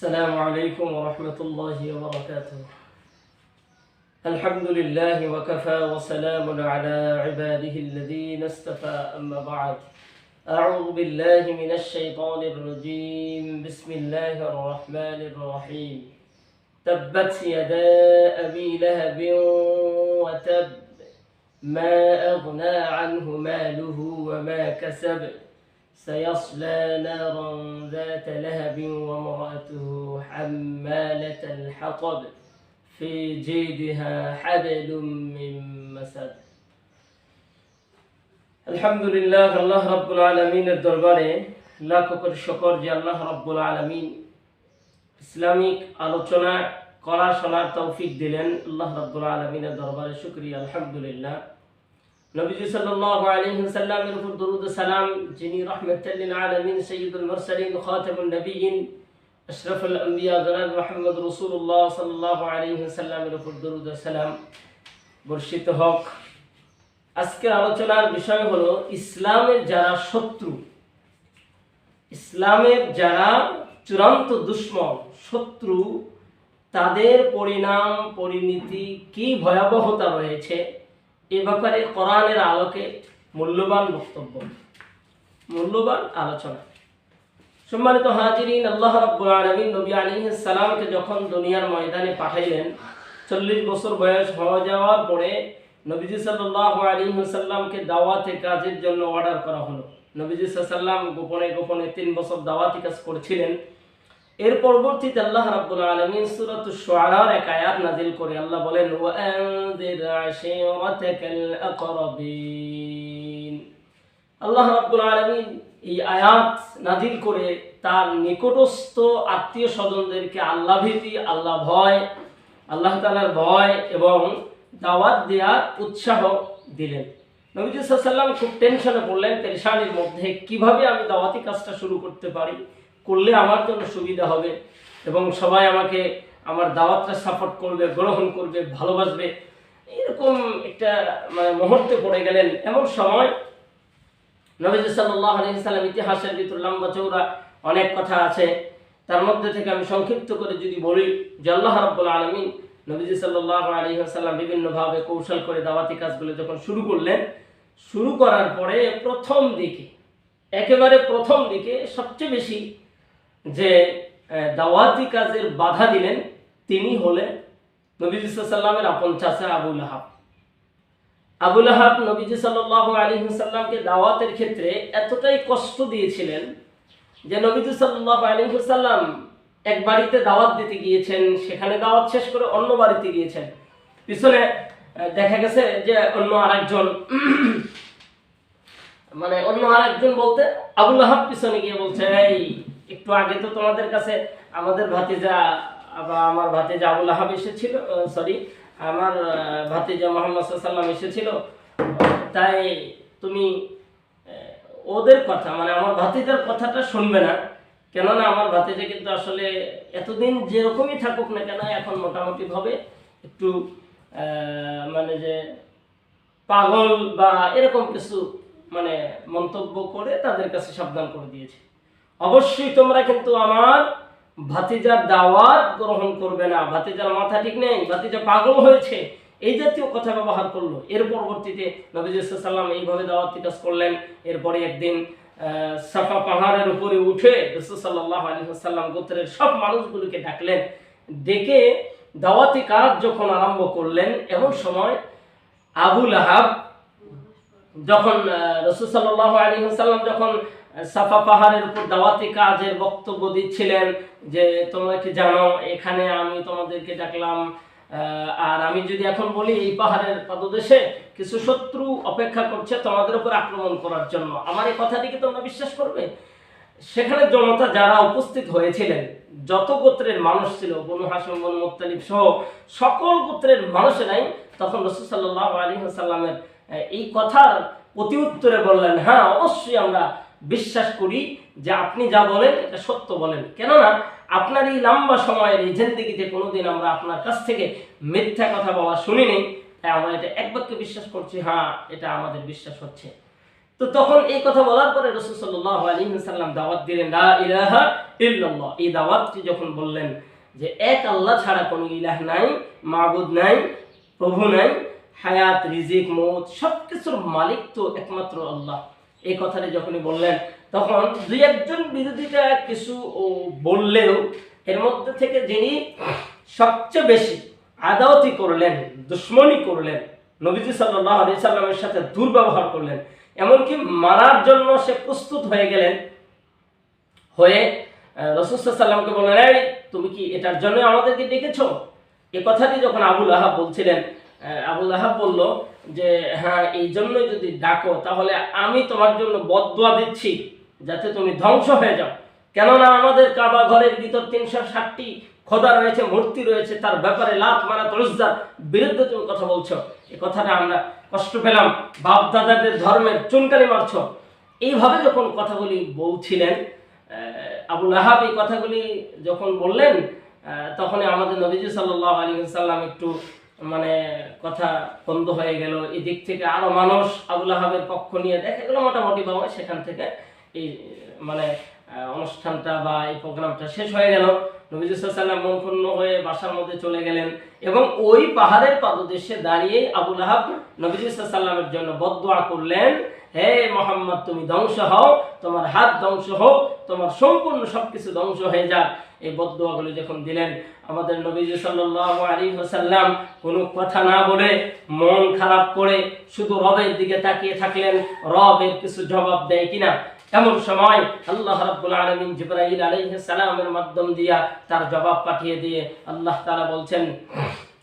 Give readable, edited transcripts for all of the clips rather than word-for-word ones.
السلام عليكم ورحمة الله وبركاته. الحمد لله وكفى وسلام على عباده الذين اصطفى أما بعد. أعوذ بالله من الشيطان الرجيم. بسم الله الرحمن الرحيم. تبت يدا أبي لهب وتب ما أغنى عنه ماله وما كسب سيصلى نارا ذات لهب وامرأته حمالة الحطب في جيدها حبل من مسد. আলহামদুলিল্লাহ, আল্লাহ রাব্বুল আলামিনের দরবারে লাখো কোটি শুকর যে আল্লাহ রাব্বুল আলামিন ইসলামিক আলোচনা করা শোনার তৌফিক দিলেন। আল্লাহ রাব্বুল আলামিনের দরবারে শুকরিয়া আলহামদুলিল্লাহ। নবীজি সাল্লাল্লাহু আলাইহি ওয়াসাল্লামের উপর দরুদ ও সালাম, যিনি রাহমাতুল লিল আলামিন, সাইয়্যিদুল মুরসালিন, খাতামুন নবিয়্যিন, আশরাফুল আম্বিয়া জনাব মুহাম্মদ রাসূলুল্লাহ সাল্লাল্লাহু আলাইহি ওয়াসাল্লামের উপর দরুদ ও সালাম বর্ষিত হোক। আজকের আলোচনার বিষয় হলো ইসলামের যারা শত্রু, ইসলামের যারা চূড়ান্ত দুশমন, শত্রু, তাদের পরিণাম পরিণতি কি ভয়াবহতা রয়েছে এ ব্যাপারে কোরআনের আলোকে মূল্যবান বক্তব্য, মূল্যবান আলোচনা। সম্মানিত হাজিরিন, আল্লাহ রাব্বুল আলামিন নবী আলাইহিস সালামকে যখন দুনিয়ার ময়দানে পাঠাইলেন, 40 বছর বয়স হয়ে যাওয়ার পরে নবীজি সাল্লাল্লাহু আলাইহি ওয়াসাল্লামকে দাওয়াতে কাজের জন্য অর্ডার করা হলো। নবীজি সাল্লাল্লাহু গোপনে গোপনে 3 বছর দাওয়াতি কাজ করেছিলেন। এর পরবর্তীতে আল্লাহ রাব্বুল আলামিন সূরাতুশ শুআরার এক আয়াত নাযিল করে আল্লাহ বলেন, ওয়া আনযির আশীরাতাকাল আকরাবিন। আল্লাহ রাব্বুল আলামিন এই আয়াত নাযিল করে তার নিকটস্থ আত্মীয় স্বজনদেরকে আল্লাহ ভীতি, আল্লাহ ভয়, আল্লাহ তাআলার ভয় এবং দাওয়াত দেওয়ার উৎসাহ দিলেন। নবীজি সাল্লাল্লাহু আলাইহি ওয়াসাল্লাম খুব টেনশনে পড়লেন, পেরেশানির মধ্যে, কিভাবে আমি দাওয়াতি কাজটা শুরু করতে পারি, করলে আমার জন্য সুবিধা হবে এবং সবাই আমাকে আমার দাওয়াতটা সাপোর্ট করবে, গ্রহণ করবে, ভালোবাসবে, এরকম একটা মুহূর্তে পড়ে গেলেন। এমন সময় নবীজি সাল্লাল্লাহু আলাইহি ওয়াসাল্লাম, ইতিহাসের ভিতর লম্বা চৌড়া অনেক কথা আছে, তার মধ্যে থেকে আমি সংক্ষিপ্ত করে যদি বলি যে আল্লাহ রাব্বুল আলামিন নবীজি সাল্লাল্লাহু আলাইহি ওয়াসাল্লাম বিভিন্নভাবে কৌশল করে দাওয়াতি কাজগুলো যখন শুরু করলেন, শুরু করার পরে প্রথম দিকে, একেবারে প্রথম দিকে সবচেয়ে বেশি যে দাওয়াতি কাজের বাধা দিলেন তিনি হলেন নবীজি সাল্লাল্লাহু আলাইহি ওয়াসাল্লামের আপন চাচা আবু লাহাব। আবু লাহাব নবীজি সাল্লাল্লাহু আলাইহি ওয়াসাল্লামকে দাওয়াতের ক্ষেত্রে এতটাই কষ্ট দিয়েছিলেন যে নবীজি সাল্লাল্লাহু আলাইহি ওয়াসাল্লাম এক বাড়িতে দাওয়াত দিতে গিয়েছেন, সেখানে দাওয়াত শেষ করে অন্য বাড়িতে গিয়েছেন, পিছনে দেখা গেছে যে অন্য আরেকজন বলতে আবু লাহাব পিছনে গিয়ে বলছে, এই একটু আগে তো তোমাদের কাছে আমাদের ভাতিজা বা আমার ভাতিজা আবু লাহাব এসেছিল, আমার ভাতিজা মুহাম্মদ সাল্লাল্লাহু আলাইহি ওয়াসাল্লাম এসেছিল, তাই তুমি ওদের কথা আমার ভাতিজার কথাটা শুনবে না, কেননা আমার ভাতিজা কিন্তু আসলে এতদিন যেরকমই থাকুক না কেন এখন মোটামুটি ভাবে একটু যে পাগল বা এরকম কিছু মন্তব্য করে তাদের কাছে সাবধান করে দিয়েছে। অবশ্যই তোমরা কিন্তু আমার ভাতিজার দাওয়াত গ্রহণ করবে না, ভাতিজার মাথা ঠিক নেই, ভাতিজা পাগল হয়েছে, এই জাতীয় কথা ব্যবহার করলো। এর পরবর্তীতে নবীজি সাল্লাল্লাহু আলাইহি ওয়াসাল্লাম এইভাবে দাওয়াতি কাজ করলেন। এরপরে একদিন সাফা পাহাড়ের উপরে উঠে রাসূল সাল্লাল্লাহু আলাইহি ওয়াসাল্লাম গোত্রের সব মানুষগুলোকে ডাকলেন, ডেকে দাওয়াতি কাজ যখন আরম্ভ করলেন, এমন সময় আবু লাহাব যখন রাসূল সাল্লাল্লাহু আলাইহি ওয়াসাল্লাম যখন সাফা পাহাড়ের উপর দাওয়াতি কাজের বক্তব্য দিচ্ছিলেন যে তোমরা কি জানো এখানে আমি তোমাদেরকে ডাকলাম, আর আমি যদি এখন বলি এই পাহাড়ের পাদদেশে কিছু শত্রু অপেক্ষা করছে তোমাদের উপর আক্রমণ করার জন্য, আমার এই কথাটিকে তোমরা বিশ্বাস করবে? সেখানে জনতা যারা উপস্থিত হয়েছিলেন, যত গোত্রের মানুষ ছিল, বনু হাশিম, বনু মুত্তালিব সহ সকল গোত্রের মানুষেরাই তখন রাসূল সাল্লাল্লাহু আলাইহি ওয়াসাল্লামের এই কথার প্রতি উত্তরে বললেন, হ্যাঁ অবশ্যই আমরা বিশ্বাস করি যে আপনি যা বলেন এটা সত্য বলেন, কেননা আপনার এই লম্বা সময়ের এই জিন্দেগিতে কোনোদিন আমরা আপনার কাছ থেকে মিথ্যা কথা বলা শুনিনি, তাই আমরা এটা এক বাক্যে বিশ্বাস করছি, হ্যাঁ এটা আমাদের বিশ্বাস হচ্ছে। তো তখন এই কথা বলার পরে রাসূল সাল্লাল্লাহু আলাইহি ওয়াসাল্লাম দাওয়াত দিলেন লা ইলাহা ইল্লাল্লাহ। এই দাওয়াতটি যখন বললেন যে এক আল্লাহ ছাড়া কোনো ইলাহ নাই, মাবুদ নাই, প্রভু নাই, হায়াত, রিজিক, মৌত সবকিছুর মালিক তো একমাত্র আল্লাহ, এই কথাটি যখনই বললেন তখন দুই একজন বিরোধীরা কিছু বললেও এর মধ্যে থেকে যিনি সবচেয়ে বেশি আদাওয়াতি করলেন, দুশমনি করলেন, নবীজি সাল্লাল্লাহু আলাইহি সাল্লামের সাথে দুর্ব্যবহার করলেন, এমনকি মারার জন্য সে প্রস্তুত হয়ে গেলেন, হয়ে রাসূল সাল্লাল্লাহু আলাইহি সাল্লামকে বললেন, এই তুমি কি এটার জন্য আমাদেরকে ডেকেছো? এই কথাটি যখন আবু লাহাব বলছিলেন, আবু লাহাব বলল যে হ্যাঁ, এই জন্যই যদি ডাকো তাহলে আমি তোমার জন্য বদদুয়া দিচ্ছি যাতে তুমি ধ্বংস হয়ে যাও। কেননা আমাদের কাবা ঘরের ভিতর 360টি খোদা রয়েছে, মূর্তি রয়েছে, তার ব্যাপারে লাত, মানাত, উজ্জার বিরুদ্ধে তুমি কথা বলছো, এই কথাটা আমরা কষ্ট পেলাম, বাপ দাদাদের ধর্মের চুনকানি মারছ। এইভাবে যখন কথাগুলি বলছিলেন, আবু লাহাব এই কথাগুলি যখন বললেন, তখনই আমাদের নবীজি সাল্লাল্লাহু আলাইহি ওয়াসাল্লাম একটু মানে কথা বন্ধ হয়ে গেল। এই দিক থেকে আরো মানুষ আবু লাহাবের পক্ষ নিয়ে দেখা গেল মোটামুটি বাবা, সেখান থেকে এই মানে অনুষ্ঠানটা বা এই প্রোগ্রামটা শেষ হয়ে গেল। নবীজি সাল্লাল্লাহু আলাইহি ওয়াসাল্লাম মন ক্ষুণ্ণ হয়ে বাসার মধ্যে চলে গেলেন এবং ওই পাহাড়ের পাদদেশে দাঁড়িয়ে আবু লাহাব নবীজি সাল্লাল্লাহু আলাইহি ওয়াসাল্লামের জন্য বদদুয়া করলেন, হে মুহাম্মদ তুমি ধ্বংস হও, তোমার হাত ধ্বংস হোক, তোমার সম্পূর্ণ সবকিছু ধ্বংস হয়ে যাক। এই বদদুয়াগুলো যখন দিলেন, আমাদের নবীজি সাল্লাল্লাহু আলাইহি ওয়াসাল্লাম কোনো কথা না বলে মন খারাপ করে শুধু রবের দিকে তাকিয়ে থাকলেন, রবের কিছু জবাব দেয় কিনা। এমন সময় আল্লাহ রাব্বুল আলামিন জিবরাইল আলাইহিস সালামের মাধ্যম দিয়া তার জবাব পাঠিয়ে দিয়ে আল্লাহ তাআলা বলছেন,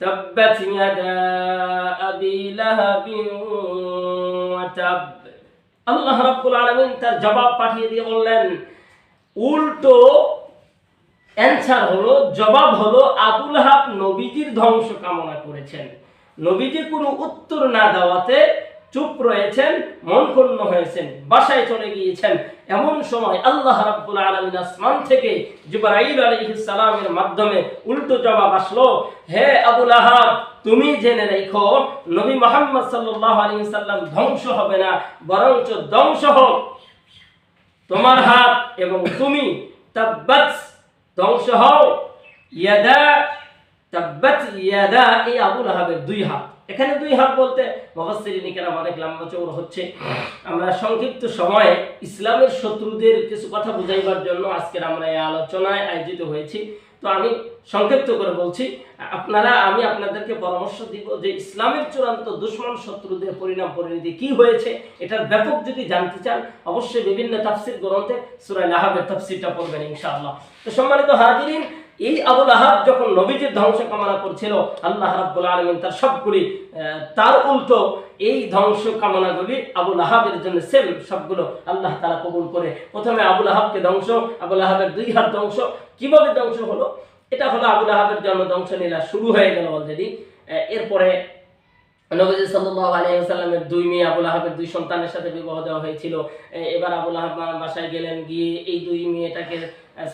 তাব্বাত ইয়াদা আবি লাহাবিন ওয়া তাব। আল্লাহ রাব্বুল আলামিন তার জবাব পাঠিয়ে দিয়ে বললেন, উল্টো অ্যানসার হলো, জবাব হলো, আবু লাহাব নবীজির ধ্বংস কামনা করেছেন। নবীজি কোনো উত্তর না দেওয়াতে চুপ রয়েছেন, মন ক্ষুণ্ণ হয়েছেন, বাসায় চলে গিয়েছেন। এমন সময় আল্লাহ রাব্বুল আলামিন আসমান থেকে জিবরাইল আলাইহিস সালামের মাধ্যমে উল্টো জবাব আসলো, হে আবু লাহাব তুমি জেনে রেখো নবী মুহাম্মদ সাল্লাল্লাহু আলাইহি ওয়াসাল্লাম ধ্বংস হবে না, বরঞ্চ ধ্বংস হোক তোমার হাত এবং তুমি। তাব্বাত ধ্বংস হও, ইয়াদা তাব্বাত ইয়াদা, এই আবু লাহাবের দুই হাত। এখানে দুই হাত বলতে মুফাসসিরিন কেরাম অনেক লম্বা চৌড়া হচ্ছে। আমরা সংক্ষিপ্ত সময়ে ইসলামের শত্রুদের কিছু কথা বুঝাইবার জন্য আজকের আমরা এই আলোচনায় আয়োজিত হয়েছি। তো আমি সংক্ষিপ্ত করে বলছি, আমি আপনাদেরকে পরামর্শ দিব যে ইসলামের চূড়ান্ত দুশমন শত্রুদের পরিণাম পরিণতি কি হয়েছে, এটার ব্যাপক যদি জানতে চান অবশ্যই বিভিন্ন তাফসীর গ্রন্থে সূরা লাহাবের তাফসীরটা পড়বেন ইনশাআল্লাহ। তো সম্মানিত হাজিরিন, এই আবু লাহাব যখন নবীজির ধ্বংস কামনা করছিল, আল্লাহ রাব্বুল আলামিন তার সবগুলি তার উল্টো এই ধ্বংস কামনাগুলি আবু লাহাবের জন্য সেম সবগুলো আল্লাহ তাআলা কবুল করে প্রথমে আবু লাহাবকে ধ্বংস, আবু লাহাবের দুই হাত ধ্বংস। কিভাবে ধ্বংস হলো? এটা হলো আবু লাহাবের জন্য ধ্বংস লীলা শুরু হয়ে গেল অলরেডি। এরপরে নবী সাল্লাল্লাহু আলাইহি ওয়াসাল্লামের দুই মেয়ে আবু লাহাবের দুই সন্তানের সাথে বিবাহ দেওয়া হয়েছিল। এবার আবু লাহাব বাসায় গেলেন, গিয়ে এই দুই মেয়েটাকে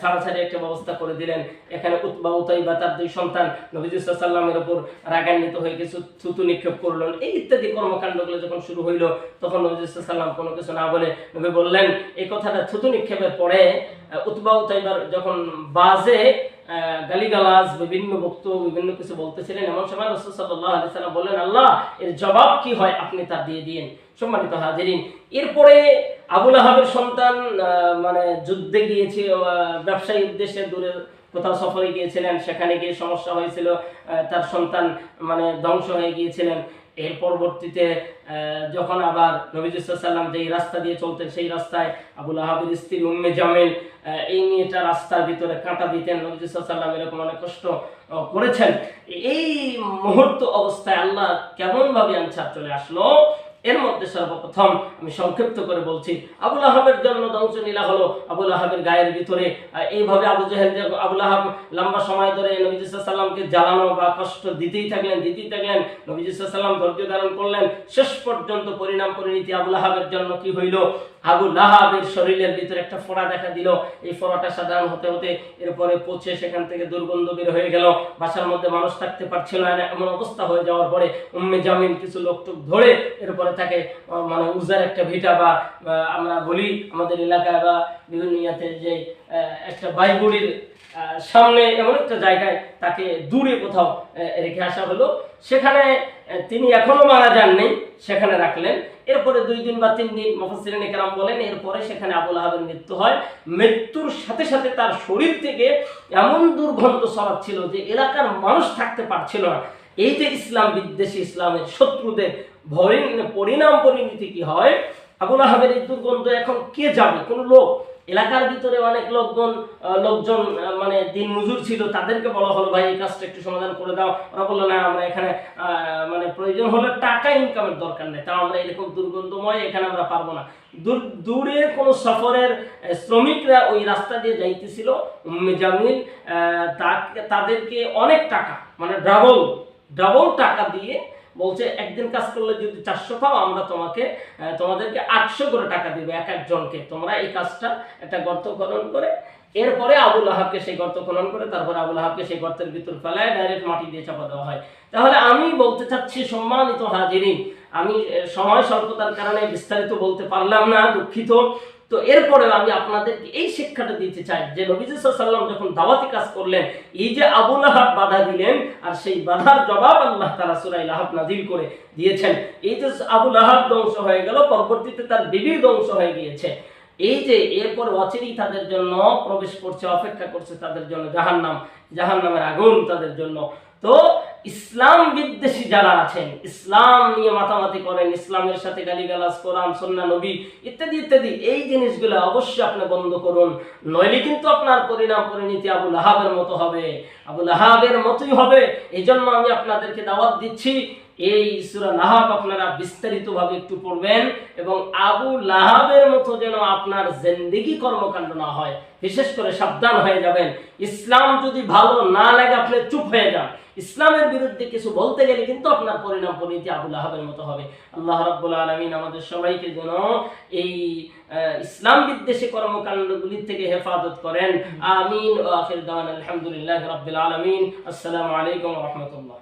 ছাড়াছাড়ি একটা ব্যবস্থা করে দিলেন। এখানে উতবা উতাইবা তার দুই সন্তান নবী সাল্লাল্লাহু আলাইহি ওয়াসাল্লামের উপর রাগান্বিত হয়ে কিছু থুতু নিক্ষেপ করলেন। এই ইত্যাদি কর্মকাণ্ডগুলো যখন শুরু হইল, তখন নবী সাল্লাল্লাহু আলাইহি ওয়াসাল্লাম কোনো কিছু না বলে নবী বললেন, এই কথাটা থুতু নিক্ষেপের পরে উতবা উতাইবার যখন বাজে গালিগালাজ, বিভিন্ন বক্তব্য, বিভিন্ন কিছু বলতেছিলেন, এমন সময় রাসূল সাল্লাল্লাহু আলাইহি ওয়াসাল্লাম বললেন, আল্লাহ এর জবাব কি হয় আপনি তা দিয়ে দিন। সম্মানিত হাজিরিন, এরপরে আবু লাহাবের সন্তান মানে যুদ্ধে গিয়েছে, ব্যবসায়ী উদ্দেশ্যে দূরে কোথাও সফরে গিয়েছিলেন, সেখানে গিয়ে সমস্যা হয়েছিল, তার সন্তান মানে ধ্বংস হয়ে গিয়েছিলেন। এর পরবর্তীতে যখন আবার নবীজি সাল্লাল্লাহু আলাইহি ওয়াসাল্লাম যেই রাস্তা দিয়ে চলতেন, সেই রাস্তায় আবু লাহাবের স্ত্রী উম্মে জামিল এই মেয়েটা রাস্তার ভিতরে কাঁটা দিতেন। নবীজি সাল্লাল্লাহু আলাইহি ওয়াসাল্লাম এরকম অনেক কষ্ট করেছেন। এই মুহূর্ত অবস্থায় আল্লাহ কেমন ভাবে আনসার চলে আসলো, এর মধ্যে সর্বপ্রথম আমি সংক্ষিপ্ত করে বলছি, আবু লাহাবের জন্য ধ্বংস লীলা হলো আবু লাহাবের গায়ের ভিতরে। এইভাবে আবু জেহেল আবু লাহাব লম্বা সময় ধরে নবীজি সাল্লাল্লাহু আলাইহি ওয়াসাল্লামকে জ্বালানো বা কষ্ট দিতেই থাকলেন। নবীজি সাল্লাল্লাহু আলাইহি ওয়াসাল্লাম ধৈর্য ধারণ করলেন। শেষ পর্যন্ত পরিণাম পরিণতি আবু লাহাবের জন্য কি হইল, আবু লাহাবের শরীরের ভিতরে একটা ফোড়া দেখা দিল। এই ফোড়াটা সাধারণ হতে হতে এরপরে পচে সেখান থেকে দুর্গন্ধ বের হয়ে গেল, বাসার মধ্যে মানুষ থাকতে পারছিল না, এমন অবস্থা হয়ে যাওয়ার পরে উম্মে জামিল কিছু লোক ধরে এরপরে থাকে মানে উজার একটা ভিটা বা আমরা বলি আমাদের এলাকায় বা বিভিন্ন ইয়াতে যে একটা বাইবুড়ির সামনে এমন একটা জায়গায় তাকে দূরে কোথাও রেখে আসা হলো। সেখানে তিনি এখনো মারা যাননি, সেখানে রাখলেন। এরপরে 2 দিন বা 3 দিন মুফাসসিরিনে কেরাম বলেন এরপরে সেখানে আবু লাহাবের মৃত্যু হয়। মৃত্যুর সাথে সাথে তার শরীর থেকে এমন দুর্গন্ধ ছড়াচ্ছিল যে এলাকার মানুষ থাকতে পারছিল না। এই যে ইসলাম বিদ্বেষী, ইসলামের শত্রুদের পরিণাম পরিণতি কি হয়, আবু লাহাবের এই দুর্গন্ধ এখন কে যাবে? কোন লোক, এলাকার ভিতরে অনেক লোকজন মানে দিন মজুর ছিল, তাদেরকে বলা হলো ভাই এই কাজটা একটু সমাধান করে দাও। ওরা বললো না, আমরা এখানে মানে প্রয়োজন হলে টাকা ইনকামের দরকার নেই, তাও আমরা এরকম দুর্গন্ধময় এখানে আমরা পারবো না। দূরে কোনো সফরের শ্রমিকরা ওই রাস্তা দিয়ে যাইতেছিল, উম্মে জামিল তাদেরকে অনেক টাকা মানে ডাবল টাকা দিয়ে বলছে একদিন কাজ করলে যদি 400 পাও আমরা তোমাদেরকে 800 করে টাকা দিবে এক একজনকে, তোমরা এই কাজটা একটা গর্ত খনন করে। এরপরে আবু লাহাবকে সেই গর্ত খনন করে তারপরে আবু লাহাবকে সেই গর্তের ভিতর ফেলায় ডাইরেক্ট মাটি দিয়ে চাপা দেওয়া হয়। তাহলে আমি বলতে চাচ্ছি সম্মানিত হাজিরিন, আমি সময় স্বল্পতার কারণে বিস্তারিত বলতে পারলাম না, দুঃখিত। তো এরপরে আমি আপনাদেরকে এই শিক্ষাটা দিতে চাই যে নবী সাল্লাল্লাহু আলাইহি ওয়াসাল্লাম যখন দাওয়াতি কাজ করলেন, এই যে আবু লাহাব বাধা দিলেন আর সেই বাধার জবাব আল্লাহ তাআলা সূরা লাহাব নাযিল করে দিয়েছেন। এই যে আবু লাহাব ধ্বংস হয়ে গেল, পরবর্তীতে তার বিবি ধ্বংস হয়ে গিয়েছে। এই যে এরপর অচিরেই তাদের জন্য প্রবেশ করছে, অপেক্ষা করছে তাদের জন্য জাহান্নামের আগুন তাদের জন্য। তো ইসলাম বিদ্বেষী যারা আছেন, ইসলাম নিয়ে মাতামাতি করেন, ইসলামের সাথে গালিগালাজ, কোরআন সুন্নাহ নবী ইত্যাদি ইত্যাদি, এই জিনিসগুলো অবশ্যই আপনি বন্ধ করুন, নইলে কিন্তু আপনার পরিণাম পরিণতি আবু লাহাবের মতো হবে, আবু লাহাবের মতোই হবে। এই জন্য আমি আপনাদেরকে দাওয়াত দিচ্ছি এই সূরা লাহাব আপনারা বিস্তারিতভাবে একটু পড়বেন এবং আবু লাহাবের মতো যেন আপনার জিন্দেগি কর্মকাণ্ড না হয়, বিশেষ করে সাবধান হয়ে যাবেন। ইসলাম যদি ভালো না লাগে আপনি চুপ হয়ে যান, ইসলামের বিরুদ্ধে কিছু বলতে গেলে কিন্তু আপনার পরিণাম পরিণতি আবু লাহাবের মতো হবে। আল্লাহ রাব্বুল আলামিন আমাদের সবাইকে যেন এই ইসলাম বিদ্বেষী কর্মকাণ্ডগুলি থেকে হেফাজত করেন। আমিন। ওয়া আখির দাওয়ানা আলহামদুলিল্লাহি রাব্বিল আলামিন। আসসালামু আলাইকুম ওয়া রাহমাতুল্লাহ।